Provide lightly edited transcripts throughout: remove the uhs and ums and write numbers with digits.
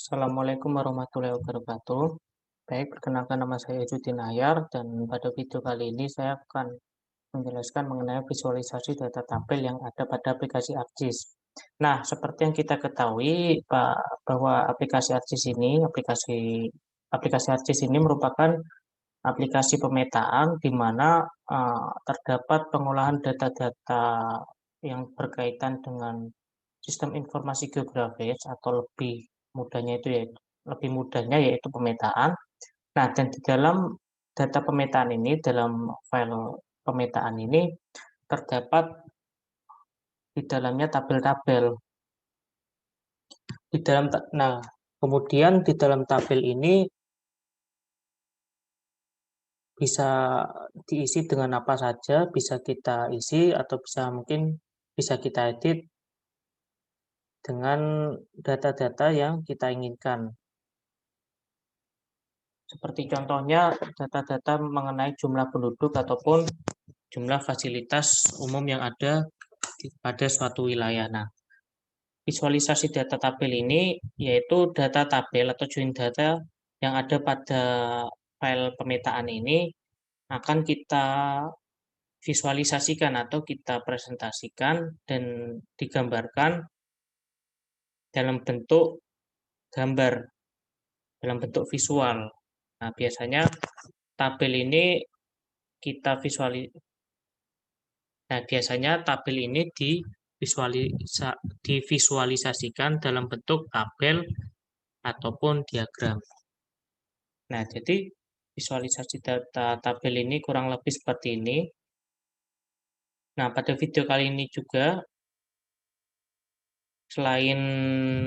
Assalamualaikum warahmatullahi wabarakatuh. Baik, perkenalkan nama saya Ejudin Ayar dan pada video kali ini saya akan menjelaskan mengenai visualisasi data tabel yang ada pada aplikasi ArcGIS. Nah, seperti yang kita ketahui, Pak, bahwa aplikasi ArcGIS ini, aplikasi ArcGIS ini merupakan aplikasi pemetaan di mana terdapat pengolahan data-data yang berkaitan dengan sistem informasi geografis atau lebih mudahnya yaitu pemetaan. Nah, dan di dalam data pemetaan ini, dalam file pemetaan ini terdapat di dalamnya tabel-tabel. Nah, kemudian di dalam tabel ini bisa diisi dengan apa saja, bisa kita isi atau bisa kita edit dengan data-data yang kita inginkan. Seperti contohnya data-data mengenai jumlah penduduk ataupun jumlah fasilitas umum yang ada pada suatu wilayah. Nah, visualisasi data tabel ini yaitu data tabel atau join data yang ada pada file pemetaan ini akan kita visualisasikan atau kita presentasikan dan digambarkan dalam bentuk gambar, dalam bentuk visual. Nah, biasanya tabel ini kita tabel ini divisualisasikan dalam bentuk tabel ataupun diagram. Nah, jadi visualisasi data tabel ini kurang lebih seperti ini. Nah, pada video kali ini juga, selain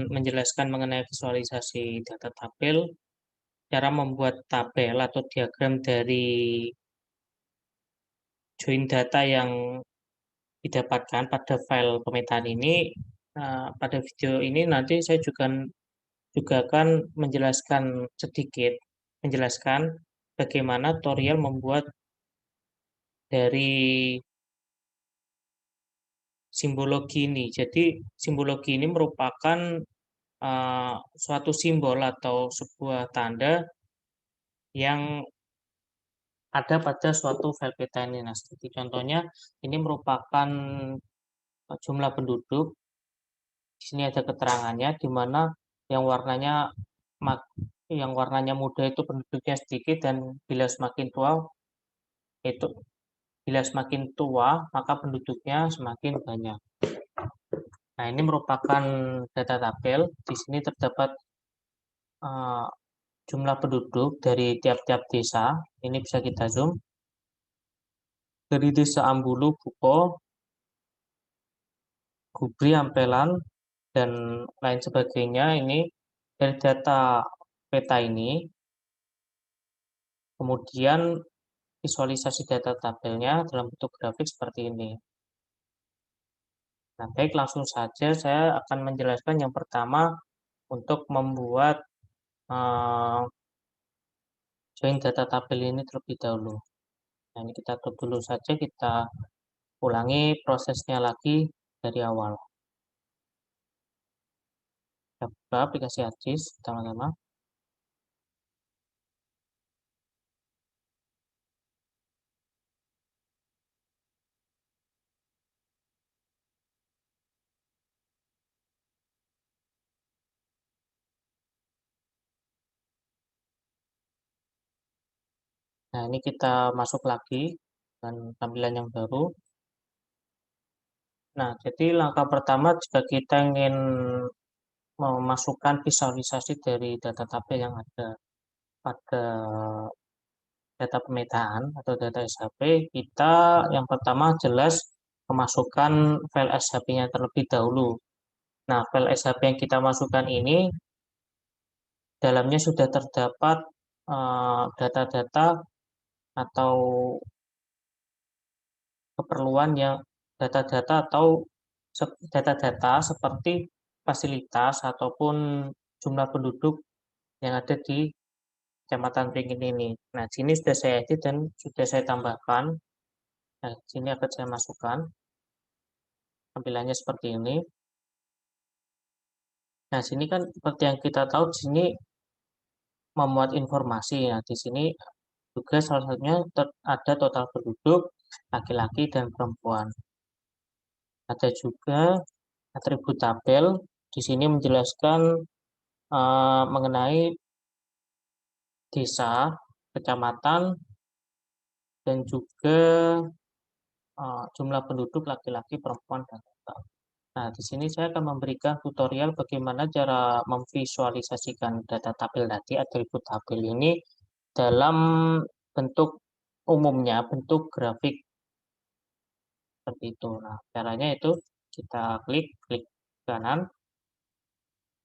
menjelaskan mengenai visualisasi data tabel, cara membuat tabel atau diagram dari join data yang didapatkan pada file pemetaan ini, pada video ini nanti saya juga akan menjelaskan bagaimana tutorial membuat dari simbologi ini. Jadi simbologi ini merupakan suatu simbol atau sebuah tanda yang ada pada suatu file peta ini. Nah, seperti contohnya ini merupakan jumlah penduduk. Di sini ada keterangannya di mana yang warnanya yang warnanya muda itu penduduknya sedikit dan itu bila semakin tua maka penduduknya semakin banyak. Nah, ini merupakan data tabel. Di sini terdapat uh, jumlah penduduk dari tiap-tiap desa. Ini bisa kita zoom. Dari desa Ambulu, Buko, Gubri, Ampelan, dan lain sebagainya. Ini dari data peta ini. Kemudian visualisasi data tabelnya dalam bentuk grafik seperti ini. Nah, baik, langsung saja saya akan menjelaskan yang pertama untuk membuat join data tabel ini terlebih dahulu. Nah, ini kita tutup dulu saja, kita ulangi prosesnya lagi dari awal. Kita buka aplikasi ArcGIS, teman-teman. Nah, ini kita masuk lagi dan tampilan yang baru. Nah, jadi langkah pertama jika kita ingin memasukkan visualisasi dari data tabel yang ada pada data pemetaan atau data SHP, kita yang pertama jelas memasukkan file SHP-nya terlebih dahulu. Nah, file SHP yang kita masukkan ini dalamnya sudah terdapat data-data atau keperluan yang data-data atau data-data seperti fasilitas ataupun jumlah penduduk yang ada di Kecamatan Pringin ini. Nah, sini sudah saya edit dan sudah saya tambahkan. Nah, sini akan saya masukkan. Tampilannya seperti ini. Nah, sini kan seperti yang kita tahu di sini memuat informasi. Nah, di sini juga salah satunya ada total penduduk laki-laki dan perempuan. Ada juga atribut tabel. Di sini menjelaskan mengenai desa, kecamatan, dan juga jumlah penduduk laki-laki, perempuan, dan total. Nah, di sini saya akan memberikan tutorial bagaimana cara memvisualisasikan data tabel tadi, atribut tabel ini dalam bentuk umumnya, bentuk grafik seperti itu. Nah, caranya itu kita klik kanan,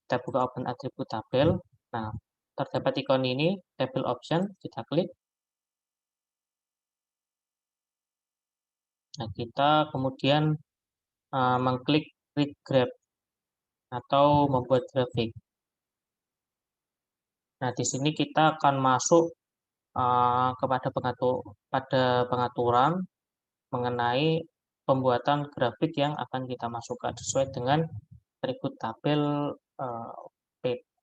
kita buka open atribut tabel. Nah, terdapat ikon ini, table option, kita klik. Nah, kita kemudian mengklik create graph atau membuat grafik. Nah, di sini kita akan masuk kepada pengaturan mengenai pembuatan grafik yang akan kita masukkan sesuai dengan atribut tabel uh,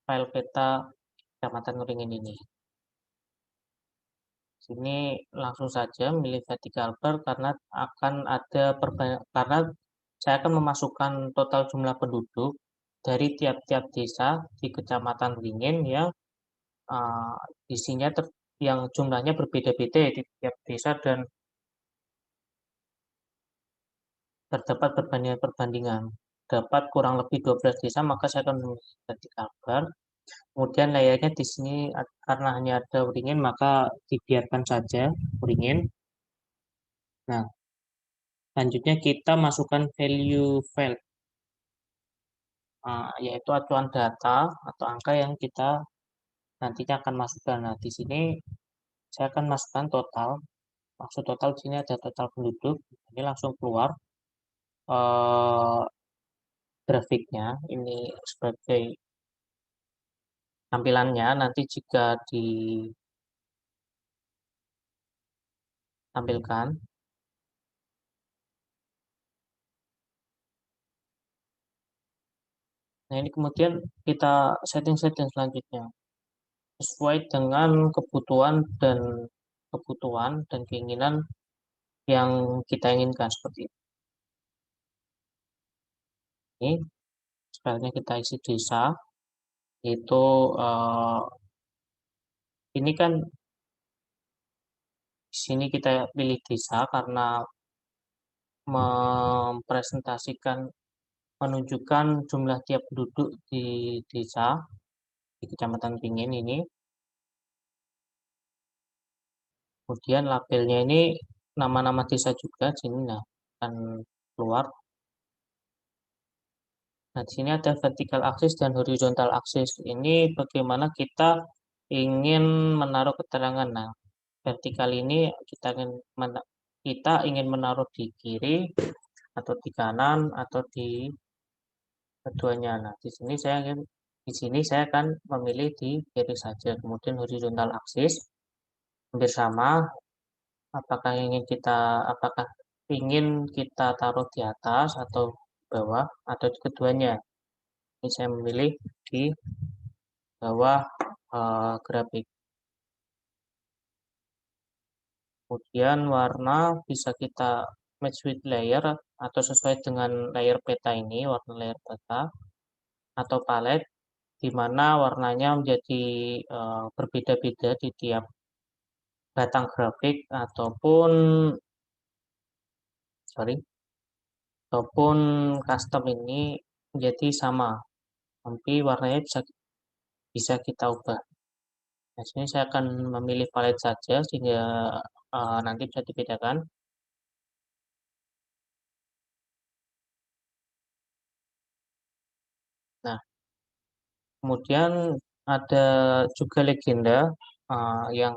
file peta Kecamatan Ngeringin ini. Sini langsung saja memilih vertical bar karena karena saya akan memasukkan total jumlah penduduk dari tiap-tiap desa di Kecamatan Ringin yang uh, isinya yang jumlahnya berbeda-beda di tiap desa dan terdapat perbandingan-perbandingan. Dapat kurang lebih 12 desa, maka saya akan memilih vertical bar. Kemudian layarnya di sini karena hanya ada uringin, maka dibiarkan saja uringin. Nah, selanjutnya kita masukkan value file, yaitu acuan data atau angka yang kita nantinya akan masukkan. Nah, di sini saya akan masukkan total. Maksud total di sini ada total penduduk. Ini langsung keluar grafiknya. Ini sebagai tampilannya. Nanti jika ditampilkan, nah ini kemudian kita setting-setting selanjutnya sesuai dengan kebutuhan dan keinginan yang kita inginkan seperti ini. Selanjutnya kita isi desa, itu ini kan di sini kita pilih desa karena mempresentasikan menunjukkan jumlah tiap penduduk di desa di Kecamatan Pingin ini. Kemudian labelnya ini nama-nama desa juga sini, nah akan keluar. Nah, di sini ada vertical axis dan horizontal axis. Ini bagaimana kita ingin menaruh keterangan. Nah, vertikal ini kita ingin menaruh di kiri atau di kanan atau di keduanya. Nah, di sini saya akan memilih di kiri saja. Kemudian horizontal axis hampir sama. Apakah ingin kita taruh di atas atau di bawah atau di keduanya. Ini saya memilih di bawah grafik. Kemudian warna bisa kita match with layer atau sesuai dengan layer peta ini, warna layer peta atau palette di mana warnanya menjadi berbeda-beda di tiap batang grafik sorry ataupun custom ini menjadi sama, tapi warnanya bisa kita ubah. Nah, sini saya akan memilih palette saja sehingga nanti bisa dibedakan. Nah, kemudian ada juga legenda yang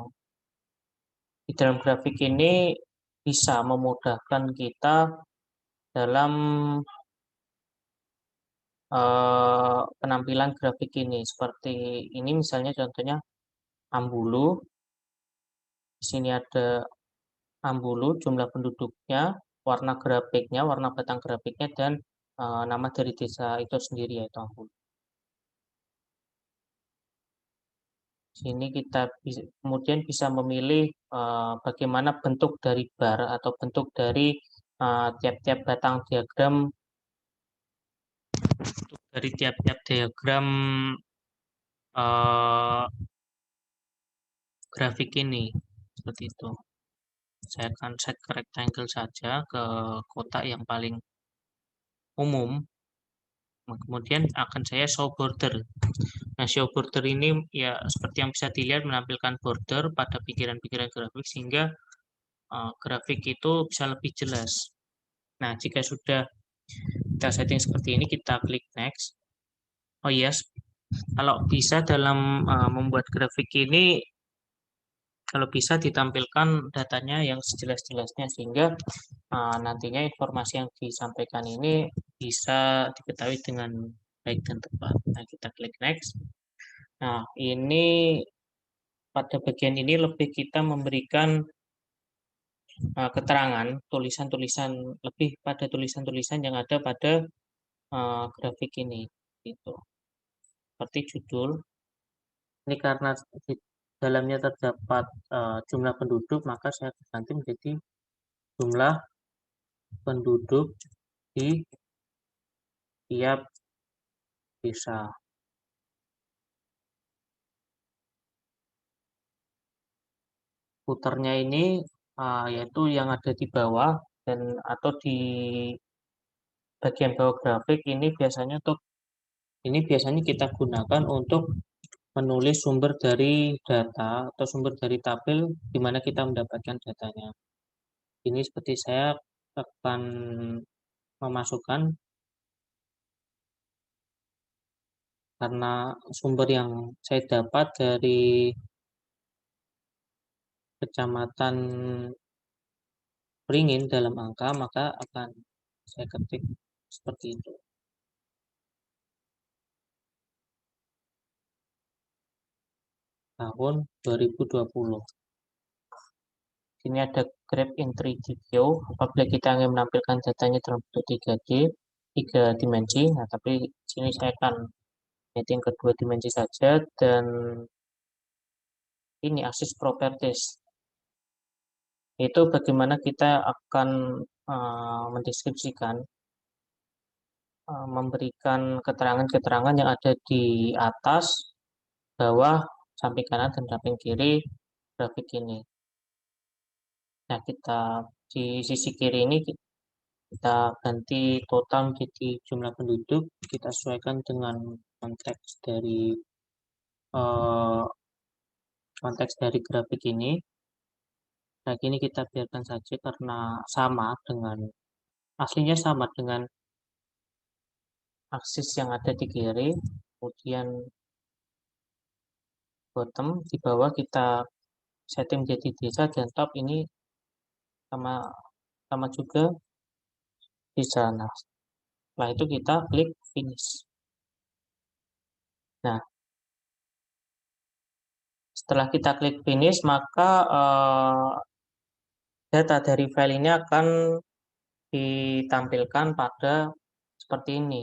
di dalam grafik ini bisa memudahkan kita dalam penampilan grafik ini. Seperti ini misalnya contohnya Ambulu. Di sini ada Ambulu, jumlah penduduknya, warna grafiknya, warna batang grafiknya, dan nama dari desa itu sendiri yaitu Ambulu. Sini kita kemudian bisa memilih bagaimana bentuk dari bar atau bentuk dari tiap-tiap batang diagram dari tiap-tiap diagram eh, grafik ini seperti itu. Saya akan set ke rectangle saja ke kotak yang paling umum. Nah, kemudian akan saya show border. Nah, show border ini ya seperti yang bisa dilihat menampilkan border pada pikiran-pikiran grafik sehingga grafik itu bisa lebih jelas. Nah, jika sudah kita setting seperti ini, kita klik next. Oh yes, kalau bisa dalam membuat grafik ini, kalau bisa ditampilkan datanya yang sejelas-jelasnya sehingga nantinya informasi yang disampaikan ini bisa diketahui dengan baik dan tepat. Nah, kita klik next. Nah, ini pada bagian ini lebih kita memberikan keterangan, tulisan-tulisan lebih pada tulisan-tulisan yang ada pada grafik ini. Gitu. Seperti judul, ini karena di dalamnya terdapat jumlah penduduk, maka saya ganti menjadi jumlah penduduk di tiap desa. Puternya ini yaitu yang ada di bawah dan atau di bagian bawah grafik ini biasanya kita gunakan untuk menulis sumber dari data atau sumber dari tabel di mana kita mendapatkan datanya. Ini seperti saya akan memasukkan karena sumber yang saya dapat dari kecamatan Beringin dalam angka, maka akan saya ketik seperti itu. Tahun 2020. Ini ada grab in 3D view. Apabila kita ingin menampilkan datanya dalam bentuk 3D, 3 dimensi. Nah, tapi sini saya akan setting ke 2 dimensi saja dan ini aksis properties. Itu bagaimana kita akan mendeskripsikan, memberikan keterangan-keterangan yang ada di atas, bawah, samping kanan, dan samping kiri grafik ini. Nah, kita di sisi kiri ini kita ganti total menjadi jumlah penduduk, kita sesuaikan dengan konteks dari eh, grafik ini. Nah, ini kita biarkan saja karena sama dengan aslinya sama dengan aksis yang ada di kiri. Kemudian bottom di bawah kita setting menjadi desa dan top ini sama sama juga di sana. Setelah itu kita klik finish. Nah, setelah kita klik finish, maka data dari file ini akan ditampilkan pada seperti ini.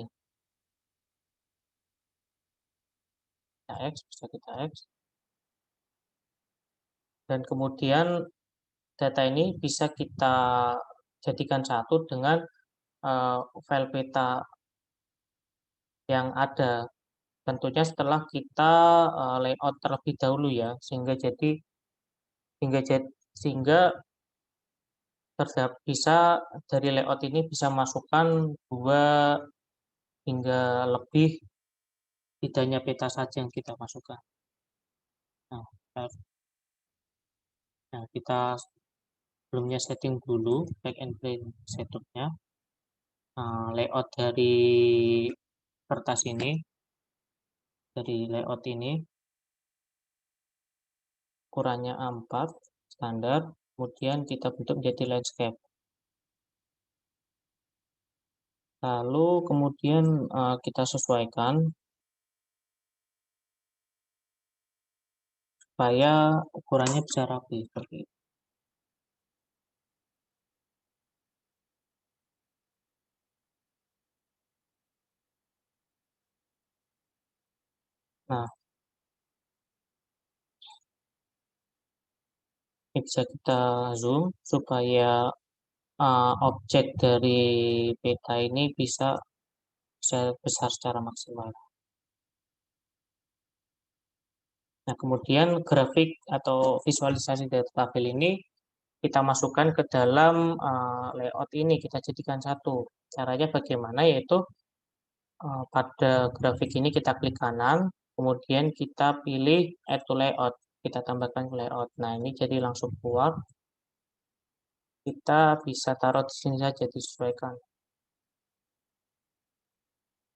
Kita X, bisa kita X. Dan kemudian data ini bisa kita jadikan satu dengan file peta yang ada. Tentunya setelah kita layout terlebih dahulu ya, sehingga sehingga bisa dari layout ini bisa masukkan 2 hingga lebih, tidak hanya peta saja yang kita masukkan. Nah, kita sebelumnya setting dulu back and plane setupnya. Layout dari kertas ini, dari layout ini ukurannya A4 standar, kemudian kita bentuk menjadi landscape. Lalu kemudian kita sesuaikan supaya ukurannya bisa rapi seperti itu. Nah, Ini bisa kita zoom supaya objek dari peta ini bisa besar secara maksimal. Nah, kemudian grafik atau visualisasi data tabel ini kita masukkan ke dalam layout ini, kita jadikan satu. Caranya bagaimana? Yaitu pada grafik ini kita klik kanan, kemudian kita pilih add to layout, kita tambahkan ke layout. Nah, ini jadi langsung keluar. Kita bisa taruh di sini saja, disesuaikan.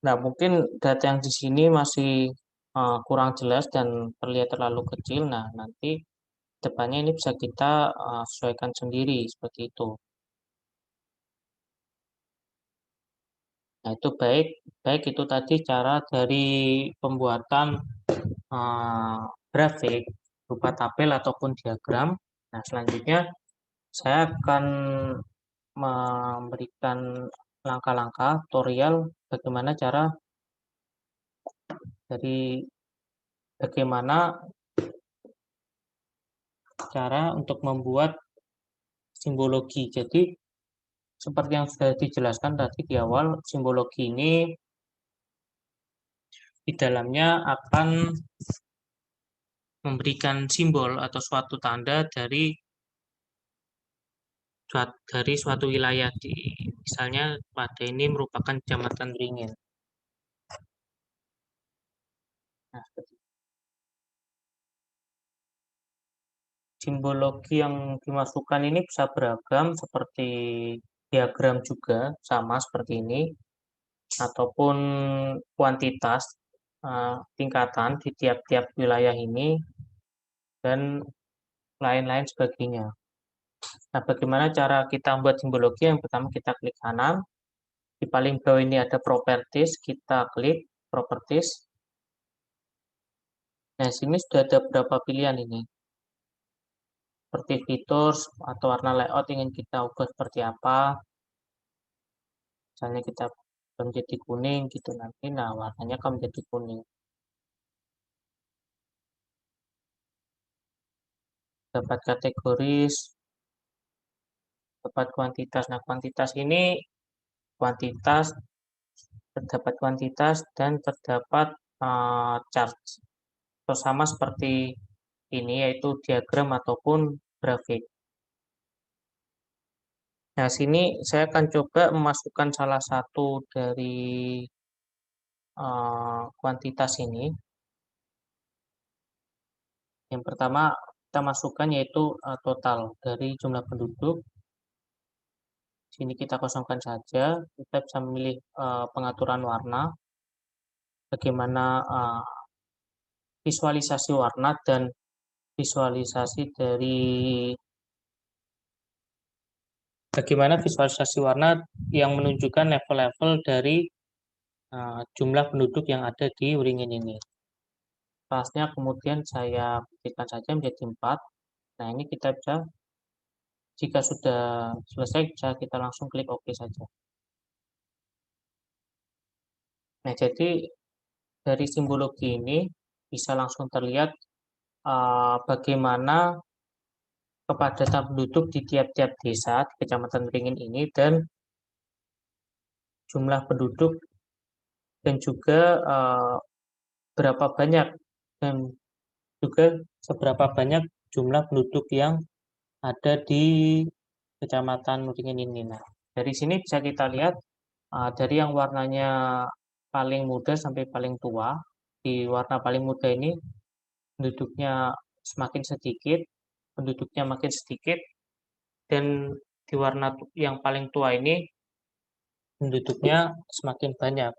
Nah, mungkin data yang di sini masih kurang jelas dan terlihat terlalu kecil. Nah, nanti depannya ini bisa kita sesuaikan sendiri seperti itu. Nah, itu baik baik itu tadi cara dari pembuatan uh, grafik berupa tabel ataupun diagram. Nah, selanjutnya saya akan memberikan langkah-langkah tutorial bagaimana dari bagaimana cara untuk membuat simbologi. Jadi, seperti yang sudah dijelaskan tadi di awal, simbologi ini di dalamnya akan memberikan simbol atau suatu tanda dari suatu wilayah misalnya pada ini merupakan Kecamatan Beringin. Nah, simbologi yang dimasukkan ini bisa beragam seperti diagram juga sama seperti ini ataupun kuantitas tingkatan di tiap-tiap wilayah ini dan lain-lain sebagainya. Nah, bagaimana cara kita membuat simbologi? Yang pertama kita klik kanan, di paling bawah ini ada properties, kita klik properties. Nah, sini sudah ada beberapa pilihan ini. Seperti fitur atau warna layout ingin kita ubah seperti apa. Misalnya kita menjadi kuning gitu nanti, nah warnanya akan menjadi kuning. Dapat kategoris, dapat kuantitas. Nah, kuantitas ini kuantitas, terdapat kuantitas dan terdapat chart. Atau sama seperti ini yaitu diagram ataupun grafik. Nah, sini saya akan coba memasukkan salah satu dari kuantitas ini. Yang pertama kita masukkan yaitu total dari jumlah penduduk. Sini kita kosongkan saja. Kita bisa memilih pengaturan warna, bagaimana visualisasi warna dan visualisasi dari bagaimana visualisasi warna yang menunjukkan level-level dari jumlah penduduk yang ada di Wringin ini. Kelasnya kemudian saya berikan saja menjadi 4. Nah, ini kita bisa, jika sudah selesai, bisa kita langsung klik OK saja. Nah, jadi dari simbologi ini bisa langsung terlihat bagaimana kepadatan penduduk di tiap-tiap desa di Kecamatan Beringin ini dan jumlah penduduk dan juga berapa banyak dan juga seberapa banyak jumlah penduduk yang ada di Kecamatan Beringin ini. Nah, dari sini bisa kita lihat dari yang warnanya paling muda sampai paling tua. Di warna paling muda ini penduduknya semakin sedikit, penduduknya makin sedikit, dan di warna yang paling tua ini penduduknya semakin banyak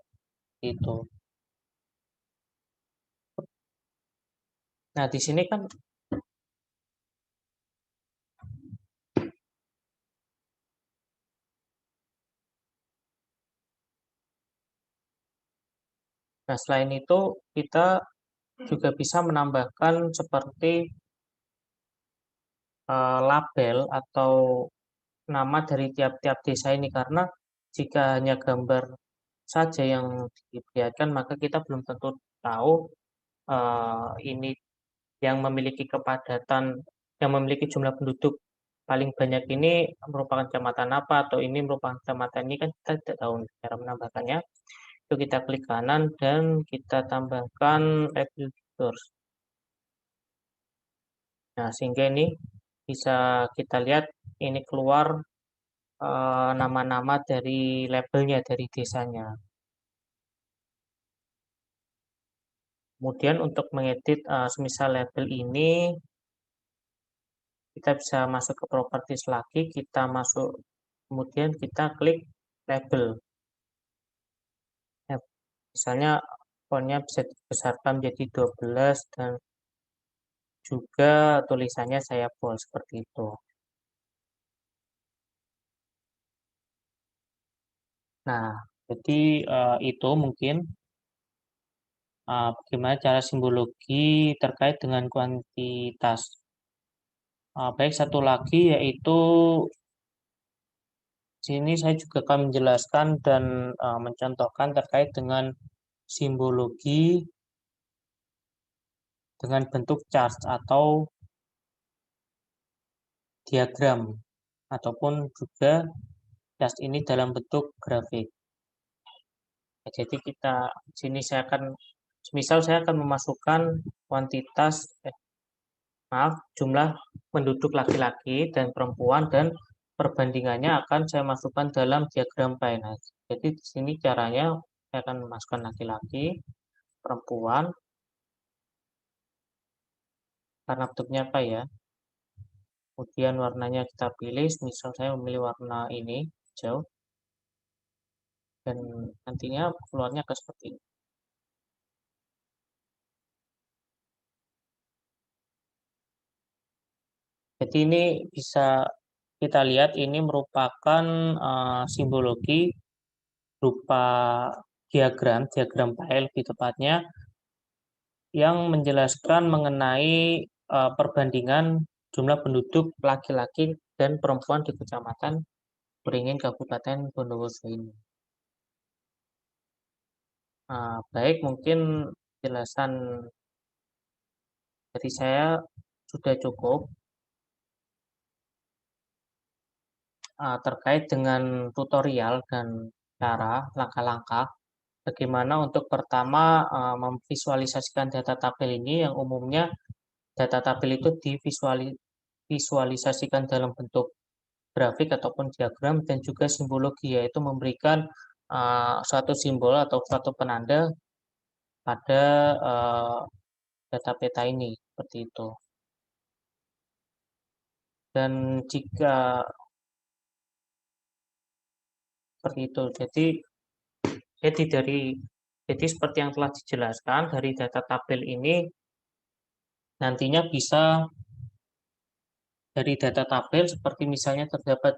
gitu. Nah, di sini kan nah selain itu kita juga bisa menambahkan seperti label atau nama dari tiap-tiap desa ini karena jika hanya gambar saja yang diperlihatkan maka kita belum tentu tahu ini yang memiliki kepadatan yang memiliki jumlah penduduk paling banyak ini merupakan kecamatan apa, atau ini merupakan kecamatan ini, kan kita tidak tahu cara menambahkannya. Itu kita klik kanan dan kita tambahkan label source. Nah, sehingga ini bisa kita lihat ini keluar nama-nama dari labelnya, dari desanya. Kemudian untuk mengedit semisal label ini, kita bisa masuk ke properties lagi, kita masuk, kemudian kita klik label. Ya, misalnya fontnya bisa dibesarkan menjadi 12 dan juga tulisannya saya bold seperti itu. Nah, jadi itu mungkin bagaimana cara simbologi terkait dengan kuantitas. Baik, satu lagi yaitu sini saya juga akan menjelaskan dan mencontohkan terkait dengan simbologi dengan bentuk chart atau diagram, ataupun juga chart ini dalam bentuk grafik. Nah, jadi kita sini saya akan, misal saya akan memasukkan kuantitas, jumlah penduduk laki-laki dan perempuan, dan perbandingannya akan saya masukkan dalam diagram pie. Nah, jadi di sini caranya saya akan memasukkan laki-laki, perempuan, karena bentuknya apa ya. Kemudian warnanya kita pilih, misal saya memilih warna ini, hijau, dan nantinya keluarnya ke seperti ini. Jadi ini bisa kita lihat ini merupakan simbologi berupa diagram file lebih tepatnya, yang menjelaskan mengenai perbandingan jumlah penduduk laki-laki dan perempuan di Kecamatan Beringin, Kabupaten Bondowoso ini. Baik, mungkin penjelasan dari saya sudah cukup terkait dengan tutorial dan cara langkah-langkah bagaimana untuk pertama memvisualisasikan data tabel ini, yang umumnya data tabel itu divisualisasikan dalam bentuk grafik ataupun diagram, dan juga simbologi, yaitu memberikan suatu simbol atau suatu penanda pada data peta ini, seperti itu. Dan jika seperti itu, jadi seperti yang telah dijelaskan, dari data tabel ini nantinya bisa, dari data tabel seperti misalnya terdapat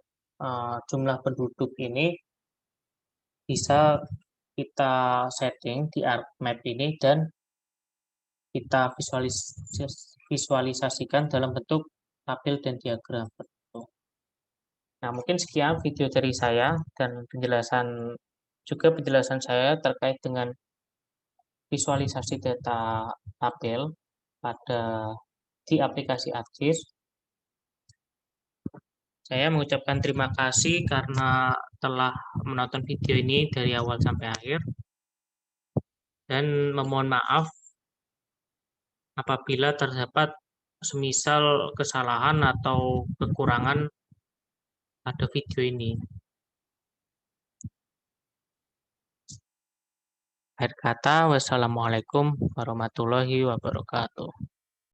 jumlah penduduk ini, bisa kita setting di ArcMap ini dan kita visualisasikan dalam bentuk tabel dan diagram. Nah, mungkin sekian video dari saya dan penjelasan saya terkait dengan visualisasi data tabel di aplikasi ArcGIS. Saya mengucapkan terima kasih karena telah menonton video ini dari awal sampai akhir, dan memohon maaf apabila terdapat semisal kesalahan atau kekurangan pada video ini. Akhir kata, wassalamualaikum warahmatullahi wabarakatuh.